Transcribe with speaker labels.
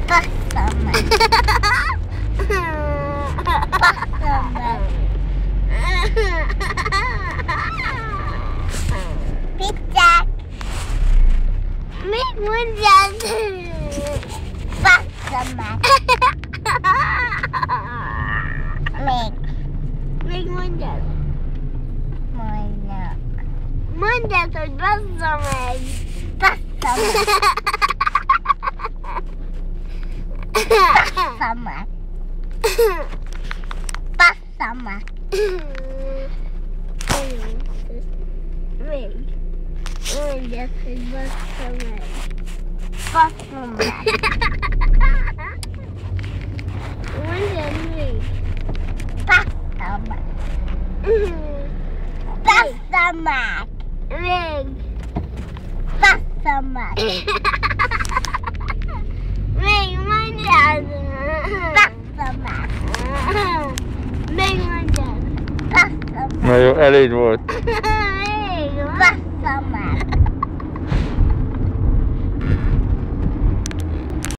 Speaker 1: Bassza meg! Bassza meg! Pizzák! Még mondjad! Bassza meg! Még mondjad! Mondjak! Mondjad, hogy bassza meg! Bassza meg! Bassza meg! Bassza meg! Még! Mondjad, hogy bassza meg! Bassza meg! Mondjad még! Bassza meg! Bassza meg! Még! Bassza meg! Még mondjad! Bassza meg! Még mondjad! Bassza meg!
Speaker 2: Na jó, elég volt.
Speaker 1: Még! Bassza meg!